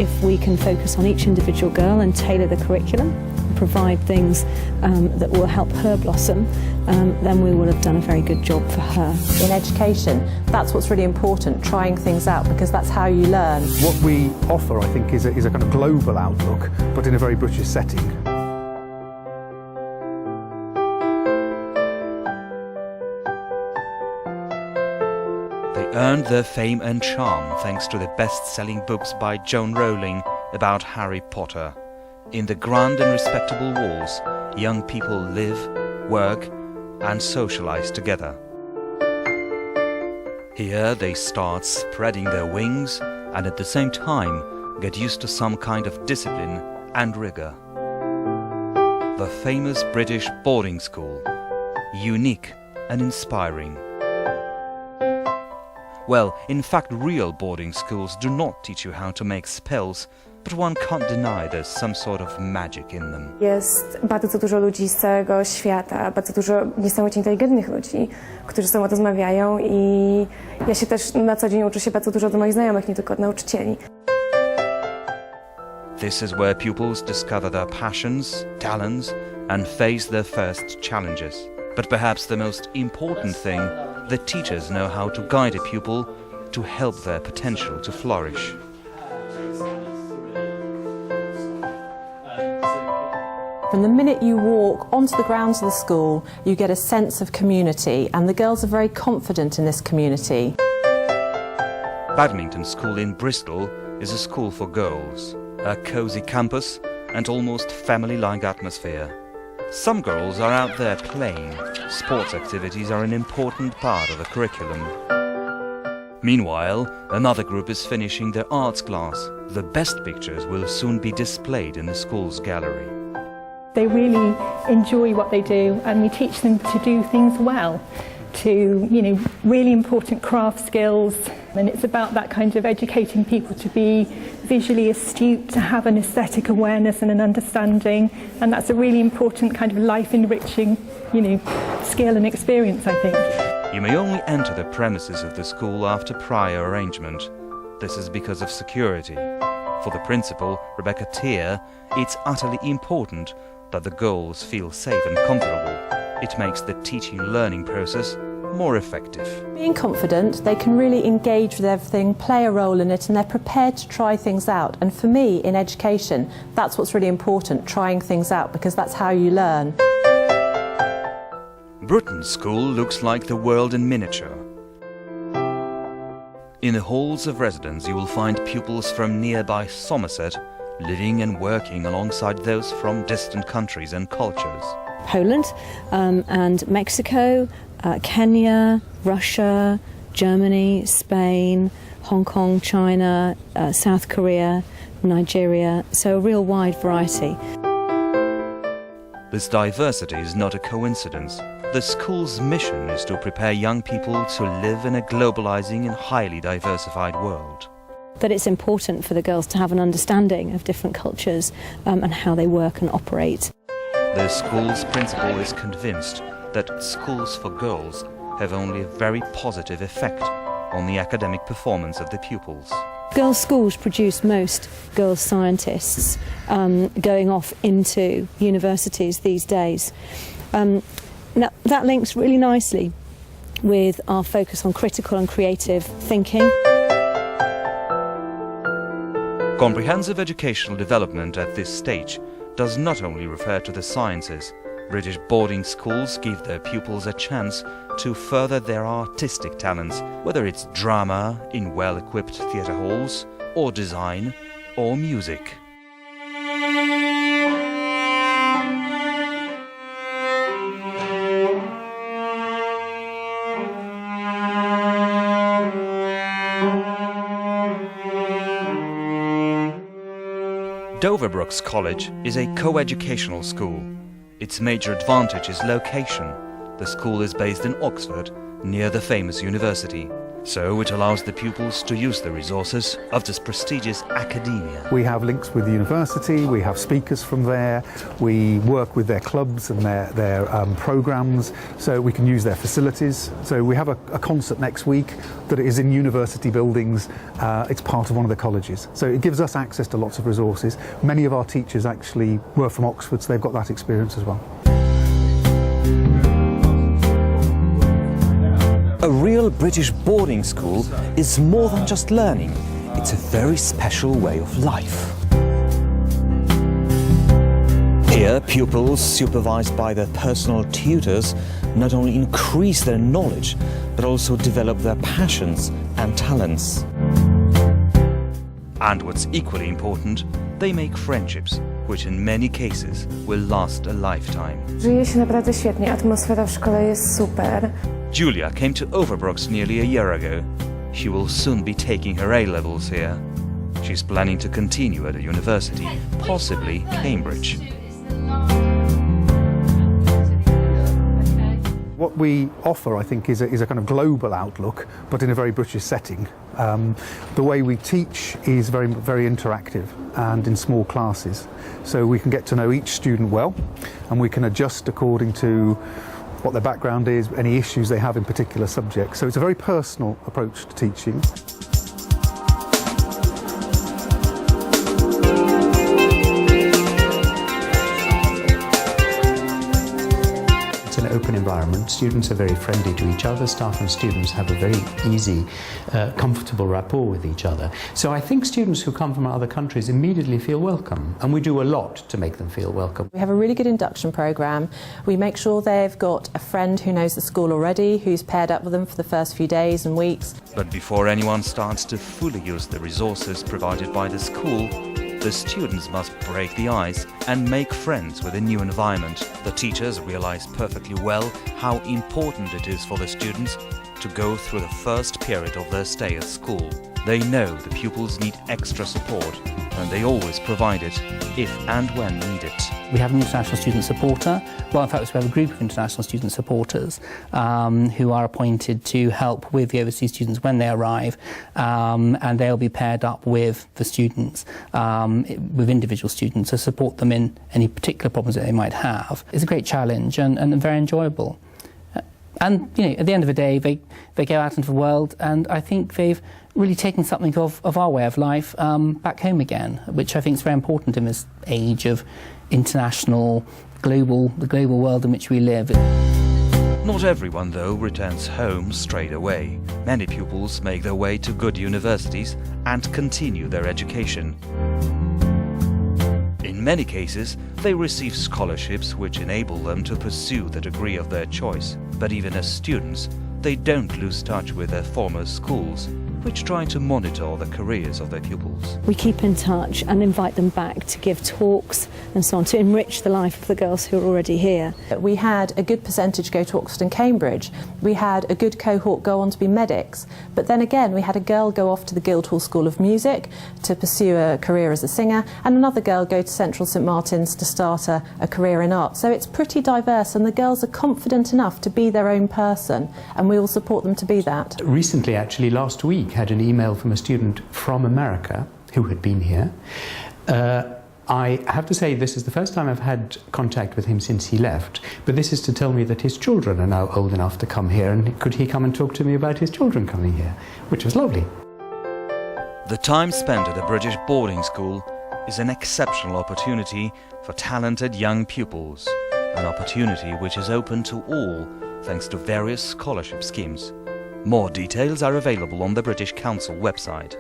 if we can focus on each individual girl and tailor the curriculum, provide things that will help her blossom, then we will have done a very good job for her. In education, that's what's really important, trying things out, because that's how you learn. What we offer, I think, is a kind of global outlook, but in a very British setting. They earned their fame and charm thanks to the best-selling books by Joan Rowling about Harry Potter. In the grand and respectable walls, young people live, work and socialize together. Here they start spreading their wings and at the same time get used to some kind of discipline and rigor. The famous British boarding school, unique and inspiring. Well, in fact, real boarding schools do not teach you how to make spells, but one can't deny there's some sort of magic in them. Jest bardzo dużo ludzi z całego świata, bardzo dużo niesamowicie inteligentnych ludzi, którzy ze sobą rozmawiają i ja się też na co dzień uczę się bardzo dużo od moich znajomych, nie tylko od nauczycieli. This is where pupils discover their passions, talents and face their first challenges. But perhaps the most important thing, the teachers know how to guide a pupil to help their potential to flourish. From the minute you walk onto the grounds of the school, you get a sense of community, and the girls are very confident in this community. Badminton School in Bristol is a school for girls, a cosy campus and almost family-like atmosphere. Some girls are out there playing. Sports activities are an important part of the curriculum. Meanwhile, another group is finishing their arts class. The best pictures will soon be displayed in the school's gallery. They really enjoy what they do, and we teach them to do things well, to, really important craft skills. And it's about that kind of educating people to be visually astute, to have an aesthetic awareness and an understanding. And that's a really important kind of life-enriching, skill and experience, I think. You may only enter the premises of the school after prior arrangement. This is because of security. For the principal, Rebecca Tier, it's utterly important that the girls feel safe and comfortable. It makes the teaching-learning process more effective. Being confident, they can really engage with everything, play a role in it, and they're prepared to try things out. And for me, in education, that's what's really important, trying things out, because that's how you learn. Bruton School looks like the world in miniature. In the halls of residence you will find pupils from nearby Somerset living and working alongside those from distant countries and cultures. Poland and Mexico, Kenya, Russia, Germany, Spain, Hong Kong, China, South Korea, Nigeria, so a real wide variety. This diversity is not a coincidence. The school's mission is to prepare young people to live in a globalizing and highly diversified world. That it's important for the girls to have an understanding of different cultures and how they work and operate. The school's principal is convinced that schools for girls have only a very positive effect on the academic performance of the pupils. Girls' schools produce most girls' scientists going off into universities these days. Now, that links really nicely with our focus on critical and creative thinking. Comprehensive educational development at this stage does not only refer to the sciences. British boarding schools give their pupils a chance to further their artistic talents, whether it's drama in well-equipped theatre halls, or design, or music. Doverbrooks College is a co-educational school. Its major advantage is location. The school is based in Oxford, near the famous university. So it allows the pupils to use the resources of this prestigious academia. We have links with the university, we have speakers from there, we work with their clubs and their programmes, so we can use their facilities. So we have a concert next week that is in university buildings. It's part of one of the colleges. So it gives us access to lots of resources. Many of our teachers actually were from Oxford, so they've got that experience as well. A real British boarding school is more than just learning. It's a very special way of life. Here, pupils, supervised by their personal tutors, not only increase their knowledge, but also develop their passions and talents. And what's equally important, they make friendships, which in many cases will last a lifetime. Żyje się naprawdę świetnie, atmosfera w szkole jest super. Julia came to Overbrox nearly a year ago. She will soon be taking her A-levels here. She's planning to continue at a university, possibly Cambridge. What we offer, I think, is a kind of global outlook, but in a very British setting. The way we teach is very, very interactive and in small classes. So we can get to know each student well, and we can adjust according to what their background is, any issues they have in particular subjects. So it's a very personal approach to teaching. It's an open environment. Students are very friendly to each other. Staff and students have a very easy, comfortable rapport with each other. So I think students who come from other countries immediately feel welcome, and we do a lot to make them feel welcome. We have a really good induction programme. We make sure they've got a friend who knows the school already, who's paired up with them for the first few days and weeks. But before anyone starts to fully use the resources provided by the school, the students must break the ice and make friends with a new environment. The teachers realize perfectly well how important it is for the students to go through the first period of their stay at school. They know the pupils need extra support, and they always provide it if and when needed. We have an international student supporter. Well, in fact, we have a group of international student supporters who are appointed to help with the overseas students when they arrive, and they'll be paired up with the students, with individual students, to support them in any particular problems that they might have. It's a great challenge and very enjoyable. And, you know, at the end of the day, they go out into the world, and I think they've really taken something of our way of life back home again, which I think is very important in this age of international, the global world in which we live. Not everyone, though, returns home straight away. Many pupils make their way to good universities and continue their education. In many cases, they receive scholarships which enable them to pursue the degree of their choice. But even as students, they don't lose touch with their former schools, which try to monitor the careers of their pupils. We keep in touch and invite them back to give talks and so on, to enrich the life of the girls who are already here. We had a good percentage go to Oxford and Cambridge. We had a good cohort go on to be medics. But then again, we had a girl go off to the Guildhall School of Music to pursue a career as a singer, and another girl go to Central St Martin's to start a career in art. So it's pretty diverse, and the girls are confident enough to be their own person, and we will support them to be that. Recently, actually last week, had an email from a student from America who had been here. I have to say this is the first time I've had contact with him since he left, but this is to tell me that his children are now old enough to come here, and could he come and talk to me about his children coming here, which was lovely. The time spent at a British boarding school is an exceptional opportunity for talented young pupils, an opportunity which is open to all thanks to various scholarship schemes. More details are available on the British Council website.